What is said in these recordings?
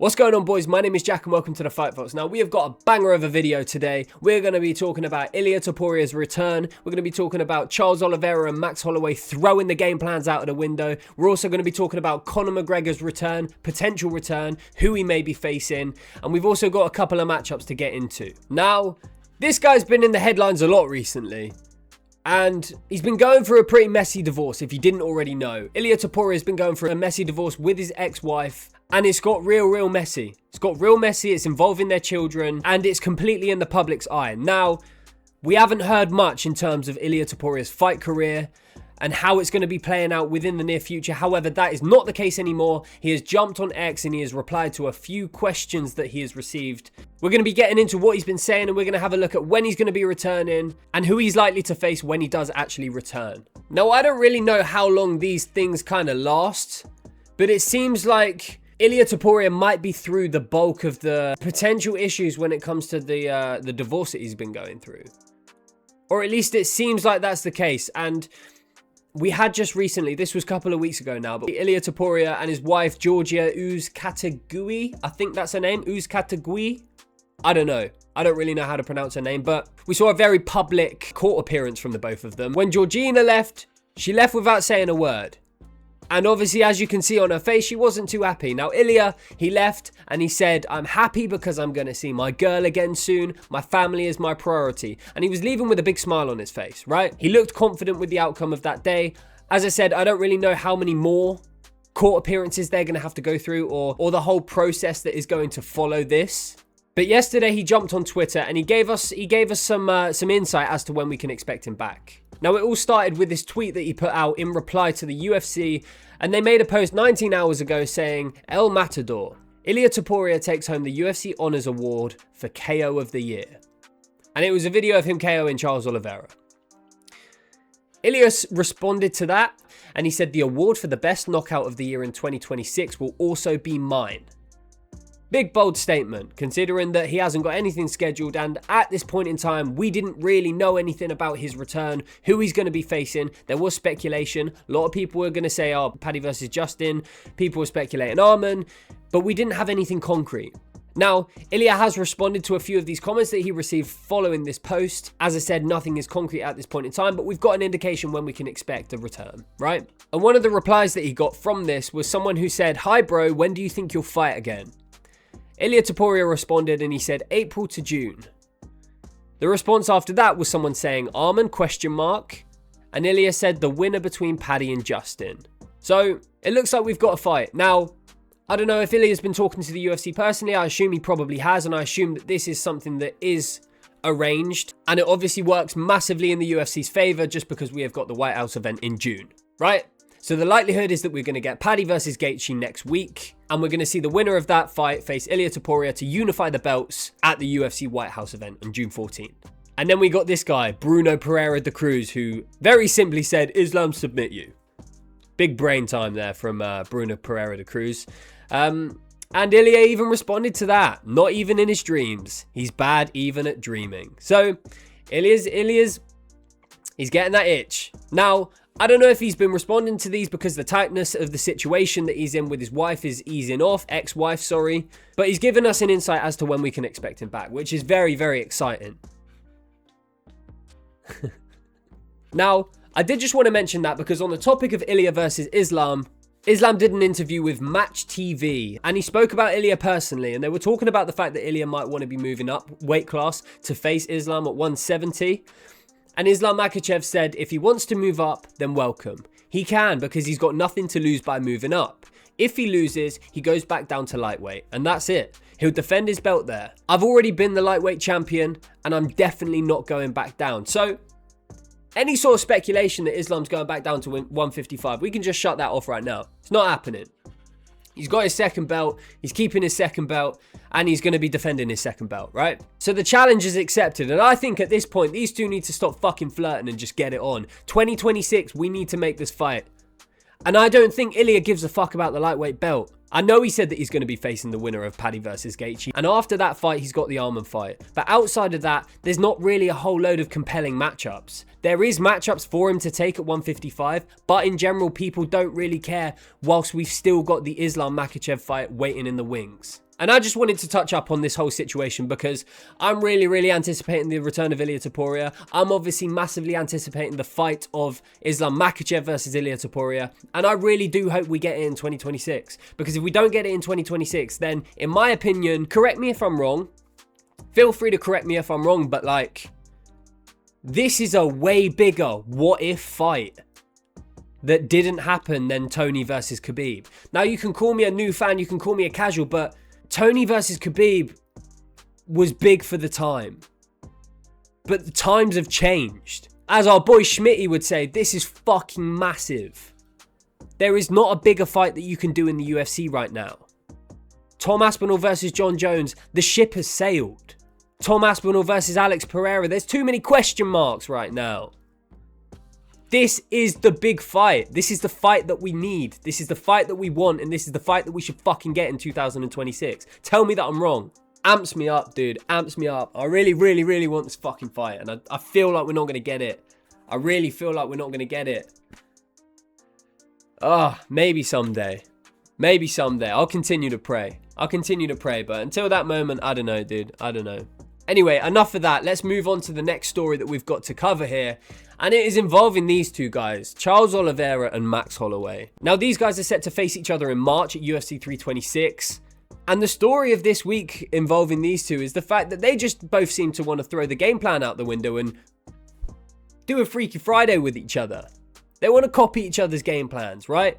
What's going on, boys? My name is Jack and welcome to the Fight Vaults. Now, we have got a banger of a video today. We're going to be talking about Ilia Topuria's return. We're going to be talking about Charles Oliveira and Max Holloway throwing the game plans out of the window. We're also going to be talking about Conor McGregor's return, potential return, who he may be facing. And we've also got a couple of matchups to get into. Now, this guy's been in the headlines a lot recently. And he's been going through a pretty messy divorce, if you didn't already know. Ilia Topuria has been going through a messy divorce with his ex-wife. And it's got real messy. It's got real messy, it's involving their children, and it's completely in the public's eye. Now, we haven't heard much in terms of Ilia Topuria's fight career and how it's going to be playing out within the near future. However, that is not the case anymore. He has jumped on X and he has replied to a few questions that he has received. We're going to be getting into what he's been saying, and we're going to have a look at when he's going to be returning and who he's likely to face when he does actually return. Now, I don't really know how long these things kind of last, but it seems like Ilia Topuria might be through the bulk of the potential issues when it comes to the divorce that he's been going through. Or at least it seems like that's the case. And we had just recently, this was a couple of weeks ago now, but Ilia Topuria and his wife, Georgia Uzcategui, I think that's her name, Uzcategui. I don't know. I don't really know how to pronounce her name, but we saw a very public court appearance from the both of them. When Georgina left, she left without saying a word. And obviously, as you can see on her face, she wasn't too happy. Now, Ilia, he left and he said, I'm happy because I'm going to see my girl again soon. My family is my priority. And he was leaving with a big smile on his face, right? He looked confident with the outcome of that day. As I said, I don't really know how many more court appearances they're going to have to go through or the whole process that is going to follow this. But yesterday, he jumped on Twitter and he gave us some insight as to when we can expect him back. Now, it all started with this tweet that he put out in reply to the UFC, and they made a post 19 hours ago saying, El Matador, Ilia Topuria takes home the UFC Honors Award for KO of the Year. And it was a video of him KOing Charles Oliveira. Ilia responded to that, and he said the award for the best knockout of the year in 2026 will also be mine. Big, bold statement, considering that he hasn't got anything scheduled, and at this point in time, we didn't really know anything about his return, who he's going to be facing. There was speculation. A lot of people were going to say, oh, Paddy versus Justin. People were speculating Arman, but we didn't have anything concrete. Now, Ilia has responded to a few of these comments that he received following this post. As I said, nothing is concrete at this point in time, but we've got an indication when we can expect a return, right? And one of the replies that he got from this was someone who said, hi, bro, when do you think you'll fight again? Ilia Topuria responded and he said April to June. The response after that was someone saying Arman ? And Ilia said the winner between Paddy and Justin. So it looks like we've got a fight. Now, I don't know if Ilia's been talking to the UFC personally. I assume he probably has, and I assume that this is something that is arranged. And it obviously works massively in the UFC's favor just because we have got the White House event in June, right? So the likelihood is that we're going to get Paddy versus Gaethje next week, and we're going to see the winner of that fight face Ilia Topuria to unify the belts at the UFC White House event on June 14th. And then we got this guy, Bruno Pereira da Cruz, who very simply said, Islam submit you. Big brain time there from Bruno Pereira da Cruz. And Ilia even responded to that. Not even in his dreams. He's bad even at dreaming. So Ilia's he's getting that itch. Now, I don't know if he's been responding to these because the tightness of the situation that he's in with his wife is easing off, ex-wife, sorry. But he's given us an insight as to when we can expect him back, which is very exciting. Now, I did just want to mention that because on the topic of Ilia versus Islam did an interview with Match TV and he spoke about Ilia personally, and they were talking about the fact that Ilia might want to be moving up weight class to face Islam at 170. And Islam Makhachev said if he wants to move up, then welcome. He can because he's got nothing to lose by moving up. If he loses, he goes back down to lightweight, and that's it. He'll defend his belt there. I've already been the lightweight champion, and I'm definitely not going back down. So, any sort of speculation that Islam's going back down to 155, we can just shut that off right now. It's not happening. He's got his second belt, he's keeping his second belt, and he's going to be defending his second belt, right? So the challenge is accepted, and I think at this point, these two need to stop fucking flirting and just get it on. 2026, we need to make this fight. And I don't think Ilia gives a fuck about the lightweight belt. I know he said that he's going to be facing the winner of Paddy versus Gaethje, and after that fight, he's got the Arman fight. But outside of that, there's not really a whole load of compelling matchups. There is matchups for him to take at 155, but in general, people don't really care whilst we've still got the Islam Makhachev fight waiting in the wings. And I just wanted to touch up on this whole situation because I'm really anticipating the return of Ilia Topuria. I'm obviously massively anticipating the fight of Islam Makhachev versus Ilia Topuria. And I really do hope we get it in 2026. Because if we don't get it in 2026, then in my opinion, correct me if I'm wrong. Feel free to correct me if I'm wrong, but like, this is a way bigger what if fight that didn't happen than Tony versus Khabib. Now, you can call me a new fan, you can call me a casual, but Tony versus Khabib was big for the time. But the times have changed. As our boy Schmitty would say, this is fucking massive. There is not a bigger fight that you can do in the UFC right now. Tom Aspinall versus John Jones, the ship has sailed. Tom Aspinall versus Alex Pereira, there's too many question marks right now. This is the big fight. This is the fight that we need. This is the fight that we want, and this is the fight that we should fucking get in 2026. Tell me that I'm wrong. Amps me up, dude. Amps me up. I really want this fucking fight, and I feel like we're not going to get it. I really feel like we're not going to get it. Maybe someday. Maybe someday. I'll continue to pray. But until that moment, I don't know, dude. I don't know. Anyway, enough of that. Let's move on to the next story that we've got to cover here. And it is involving these two guys, Charles Oliveira and Max Holloway. Now, these guys are set to face each other in March at UFC 326. And the story of this week involving these two is the fact that they just both seem to want to throw the game plan out the window and do a Freaky Friday with each other. They want to copy each other's game plans, right?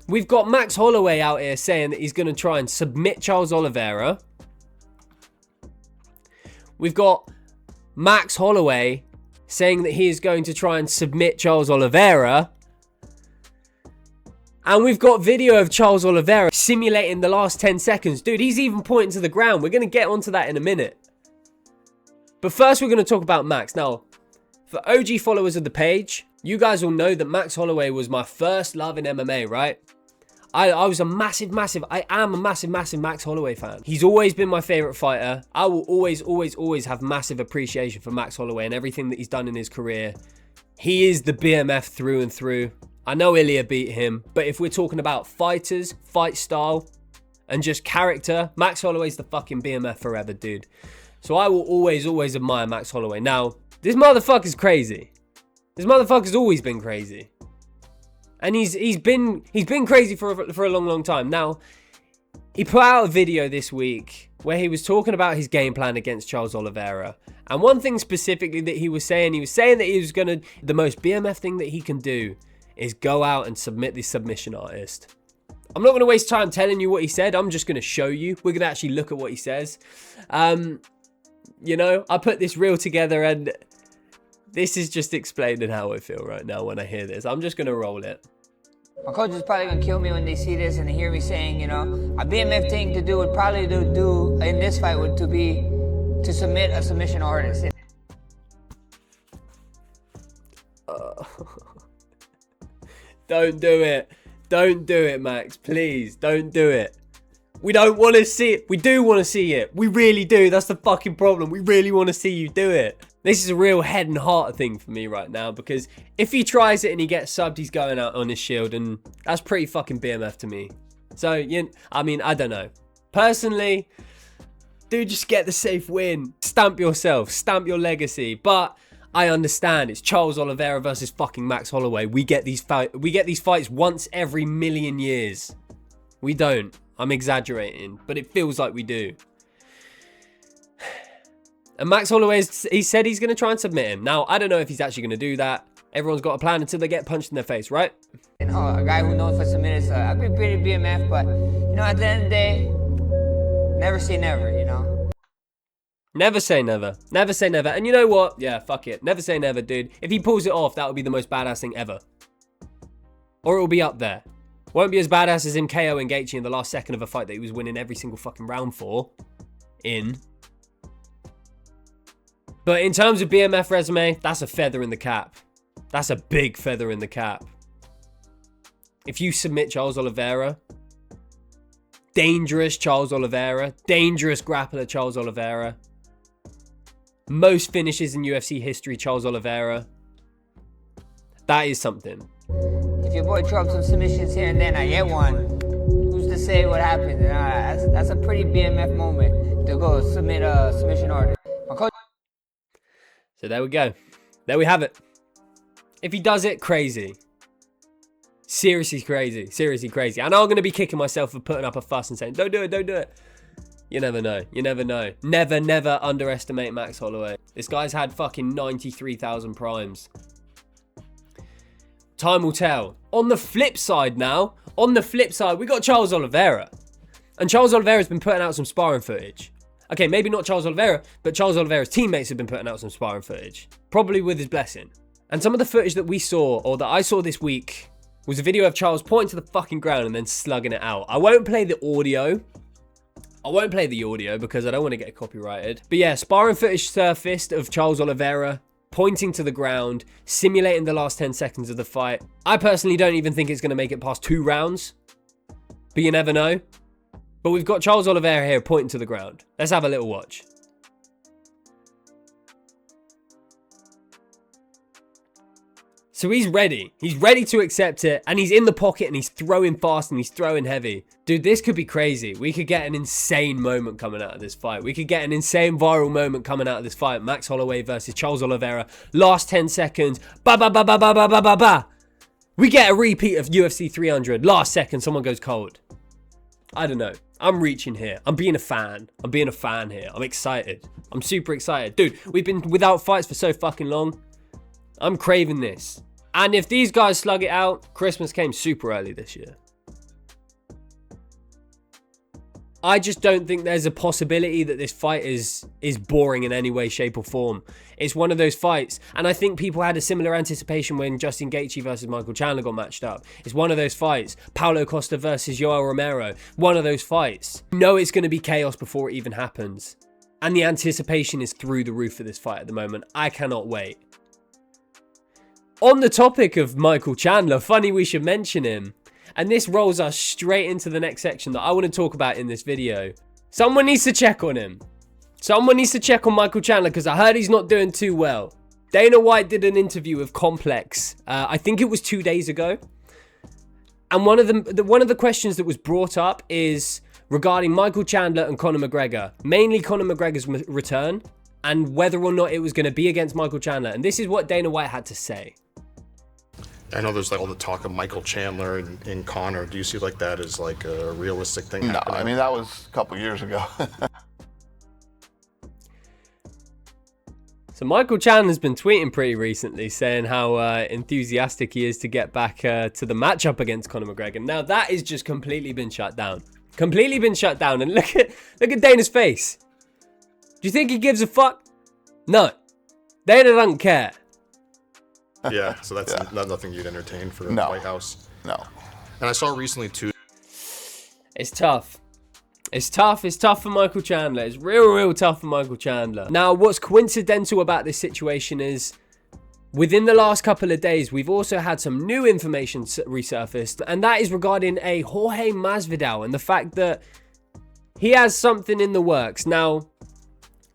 We've got Max Holloway out here saying that he's going to try and submit Charles Oliveira. We've got Max Holloway saying that he is going to try and submit Charles Oliveira. And we've got video of Charles Oliveira simulating the last 10 seconds. Dude, he's even pointing to the ground. We're going to get onto that in a minute. But first, we're going to talk about Max. Now, for OG followers of the page, you guys will know that Max Holloway was my first love in MMA, right? I am a massive Max Holloway fan. He's always been my favorite fighter. I will always have massive appreciation for Max Holloway and everything that he's done in his career. He is the BMF through and through. I know Ilia beat him, but if we're talking about fighters, fight style, and just character, Max Holloway's the fucking BMF forever, dude. So I will always admire Max Holloway. Now, this motherfucker's crazy. This motherfucker's always been crazy. And he's been crazy for a long time. Now, he put out a video this week where he was talking about his game plan against Charles Oliveira. And one thing specifically that he was saying that he was going to, the most BMF thing that he can do is go out and submit this submission artist. I'm not going to waste time telling you what he said. I'm just going to show you. We're going to actually look at what he says. You know, I put this reel together and this is just explaining how I feel right now when I hear this. I'm just going to roll it. My coach is probably going to kill me when they see this and they hear me saying, you know, a BMF thing to do would probably do in this fight would be to submit a submission artist. Don't do it. Don't do it, Max. Please, don't do it. We don't want to see it. We do want to see it. We really do. That's the fucking problem. We really want to see you do it. This is a real head and heart thing for me right now, because if he tries it and he gets subbed, he's going out on his shield, and that's pretty fucking BMF to me. So, I mean, I don't know. Personally, dude, just get the safe win. Stamp yourself. Stamp your legacy. But I understand it's Charles Oliveira versus fucking Max Holloway. We get these fights once every million years. We don't. I'm exaggerating, but it feels like we do. And Max Holloway, he said he's going to try and submit him. Now, I don't know if he's actually going to do that. Everyone's got a plan until they get punched in their face, right? You know, a guy who knows for submitters, I've been pretty BMF, but, you know, at the end of the day, never say never, you know? Never say never. Never say never. And you know what? Yeah, fuck it. Never say never, dude. If he pulls it off, that would be the most badass thing ever. Or it will be up there. Won't be as badass as him KOing Gaethje in the last second of a fight that he was winning every single fucking round for. But in terms of BMF resume, that's a feather in the cap. That's a big feather in the cap. If you submit Charles Oliveira, dangerous Charles Oliveira, dangerous grappler Charles Oliveira, most finishes in UFC history Charles Oliveira, that is something. If your boy drops some submissions here and then, I get one. Who's to say what happened. That's a pretty BMF moment to go submit a submission order. My coach. So there we go. There we have it. If he does it, crazy. Seriously crazy. Seriously crazy. I know I'm going to be kicking myself for putting up a fuss and saying, don't do it, don't do it. You never know. You never know. Never, never underestimate Max Holloway. This guy's had fucking 93,000 primes. Time will tell. On the flip side now, we got Charles Oliveira. And Charles Oliveira's been putting out some sparring footage. Okay, maybe not Charles Oliveira, but Charles Oliveira's teammates have been putting out some sparring footage. Probably with his blessing. And some of the footage that we saw, or that I saw this week, was a video of Charles pointing to the fucking ground and then slugging it out. I won't play the audio. Because I don't want to get copyrighted. But yeah, sparring footage surfaced of Charles Oliveira pointing to the ground, simulating the last 10 seconds of the fight. I personally don't even think it's going to make it past 2 rounds. But you never know. But we've got Charles Oliveira here pointing to the ground. Let's have a little watch. So he's ready. He's ready to accept it. And he's in the pocket and he's throwing fast and he's throwing heavy. Dude, this could be crazy. We could get an insane moment coming out of this fight. We could get an insane viral moment coming out of this fight. Max Holloway versus Charles Oliveira. Last 10 seconds. Ba ba ba ba ba ba ba ba ba. We get a repeat of UFC 300. Last second, someone goes cold. I don't know. I'm reaching here. I'm being a fan. I'm being a fan here. I'm excited. I'm super excited. Dude, we've been without fights for so fucking long. I'm craving this. And if these guys slug it out, Christmas came super early this year. I just don't think there's a possibility that this fight is boring in any way, shape or form. It's one of those fights. And I think people had a similar anticipation when Justin Gaethje versus Michael Chandler got matched up. It's one of those fights. Paulo Costa versus Yoel Romero. One of those fights. You know it's going to be chaos before it even happens. And the anticipation is through the roof for this fight at the moment. I cannot wait. On the topic of Michael Chandler, funny we should mention him. And this rolls us straight into the next section that I want to talk about in this video. Someone needs to check on him. Someone needs to check on Michael Chandler because I heard he's not doing too well. Dana White did an interview with Complex. I think it was 2 days ago. And one of the questions that was brought up is regarding Michael Chandler and Conor McGregor. Mainly Conor McGregor's return and whether or not it was going to be against Michael Chandler. And this is what Dana White had to say. I know there's like all the talk of Michael Chandler and Conor. Do you see like that as like a realistic thing happening? No, I mean, that was a couple years ago. So Michael Chandler's been tweeting pretty recently saying how enthusiastic he is to get back to the matchup against Conor McGregor. Now that is just completely been shut down. Completely been shut down. And look at Dana's face. Do you think he gives a fuck? No. Dana doesn't care. Yeah, so that's not nothing you'd entertain for the White House. No. And I saw recently too. It's tough. It's tough. It's tough for Michael Chandler. It's real tough for Michael Chandler. Now, what's coincidental about this situation is within the last couple of days, we've also had some new information resurfaced, and that is regarding a Jorge Masvidal and the fact that he has something in the works. Now,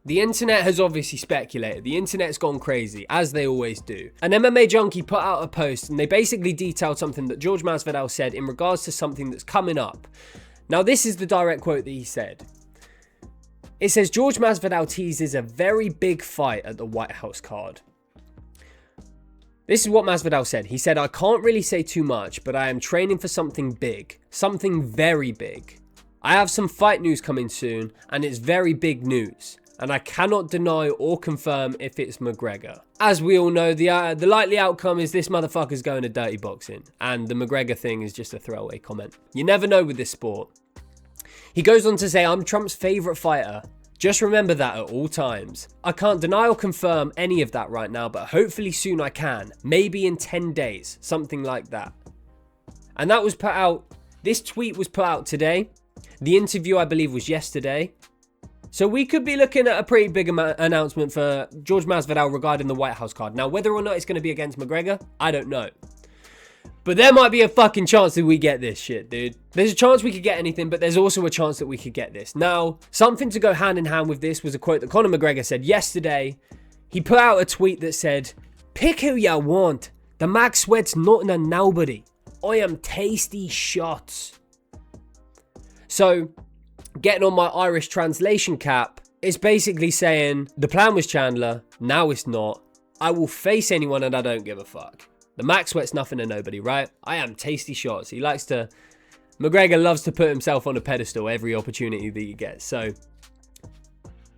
the internet has obviously speculated. The internet's gone crazy, as they always do. An MMA junkie put out a post and they basically detailed something that Jorge Masvidal said in regards to something that's coming up. Now, this is the direct quote that he said. It says, Jorge Masvidal teases a very big fight at the White House card. This is what Masvidal said. He said, I can't really say too much, but I am training for something big. Something very big. I have some fight news coming soon, and it's very big news. And I cannot deny or confirm if it's McGregor. As we all know, the likely outcome is this motherfucker's going to dirty boxing. And the McGregor thing is just a throwaway comment. You never know with this sport. He goes on to say, I'm Trump's favourite fighter. Just remember that at all times. I can't deny or confirm any of that right now, but hopefully soon I can. Maybe in 10 days, something like that. And that was put out, this tweet was put out today. The interview, I believe, was yesterday. So we could be looking at a pretty big announcement for Jorge Masvidal regarding the White House card. Now, whether or not it's going to be against McGregor, I don't know. But there might be a fucking chance that we get this shit, dude. There's a chance we could get anything, but there's also a chance that we could get this. Now, something to go hand in hand with this was a quote that Conor McGregor said yesterday. He put out a tweet that said, pick who ya want. The Max sweat's nothing and nobody. I am tasty shots. So getting on my Irish translation cap, it's basically saying the plan was Chandler, now it's not. I will face anyone and I don't give a fuck. The Max sweats nothing to nobody, right? I am tasty shots. McGregor loves to put himself on a pedestal every opportunity that he gets. So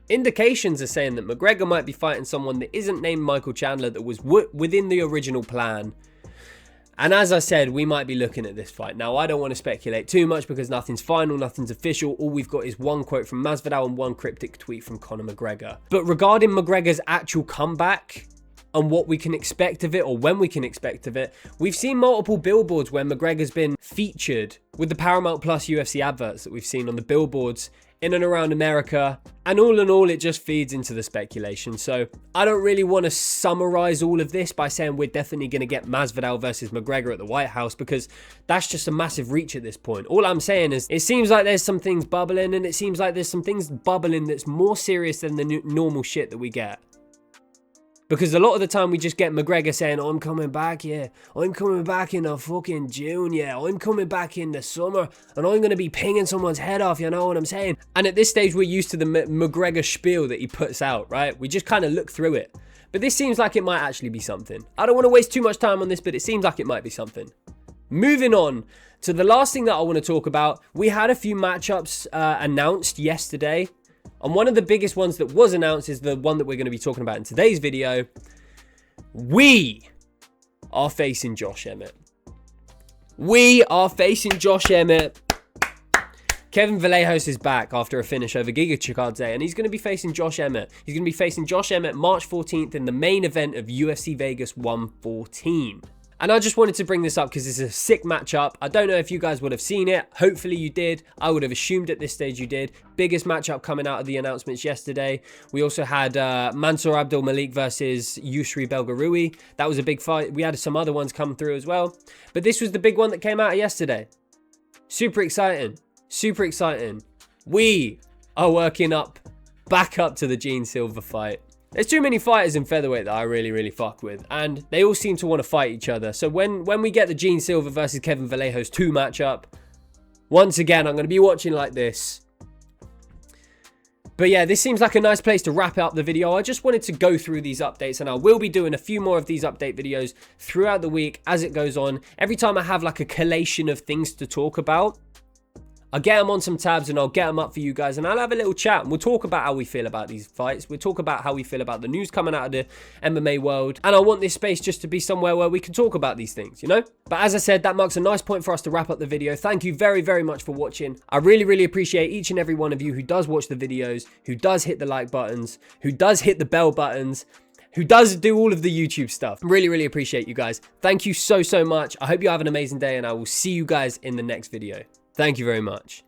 indications are saying that McGregor might be fighting someone that isn't named Michael Chandler, that was within the original plan. And as I said, we might be looking at this fight. Now, I don't want to speculate too much because nothing's final, nothing's official. All we've got is one quote from Masvidal and one cryptic tweet from Conor McGregor. But regarding McGregor's actual comeback and what we can expect of it, or when we can expect of it, we've seen multiple billboards where McGregor's been featured with the Paramount Plus UFC adverts that we've seen on the billboards in and around America. And all in all, it just feeds into the speculation. So I don't really want to summarize all of this by saying we're definitely going to get Masvidal versus McGregor at the White House, because that's just a massive reach at this point. All I'm saying is it seems like there's some things bubbling, and it seems like there's some things bubbling that's more serious than the normal shit that we get. Because a lot of the time we just get McGregor saying, I'm coming back, yeah. I'm coming back in the fucking June, yeah. I'm coming back in the summer and I'm going to be pinging someone's head off, you know what I'm saying? And at this stage, we're used to the McGregor spiel that he puts out, right? We just kind of look through it. But this seems like it might actually be something. I don't want to waste too much time on this, but it seems like it might be something. Moving on to the last thing that I want to talk about. We had a few matchups announced yesterday. And one of the biggest ones that was announced is the one that we're going to be talking about in today's video. We are facing Josh Emmett. We are facing Josh Emmett. Kevin Vallejos is back after a finish over Giga Chikadze, and he's going to be facing Josh Emmett. He's going to be facing Josh Emmett March 14th in the main event of UFC Vegas 114. And I just wanted to bring this up because it's a sick matchup. I don't know if you guys would have seen it. Hopefully you did. I would have assumed at this stage you did. Biggest matchup coming out of the announcements yesterday. We also had Mansour Abdul Malik versus Yusri Belgarui. That was a big fight. We had some other ones come through as well. But this was the big one that came out yesterday. Super exciting. Super exciting. We are working back up to the Gene Silver fight. There's too many fighters in featherweight that I really fuck with, and they all seem to want to fight each other. So when we get the Gene Silver versus Kevin Vallejos 2 matchup, once again, I'm going to be watching like this. But yeah, this seems like a nice place to wrap up the video. I just wanted to go through these updates, and I will be doing a few more of these update videos throughout the week as it goes on. Every time I have like a collation of things to talk about, I'll get them on some tabs and I'll get them up for you guys, and I'll have a little chat and we'll talk about how we feel about these fights. We'll talk about how we feel about the news coming out of the MMA world, and I want this space just to be somewhere where we can talk about these things, you know? But as I said, that marks a nice point for us to wrap up the video. Thank you very much for watching. I really appreciate each and every one of you who does watch the videos, who does hit the like buttons, who does hit the bell buttons, who does do all of the YouTube stuff. Really appreciate you guys. Thank you so much. I hope you have an amazing day, and I will see you guys in the next video. Thank you very much.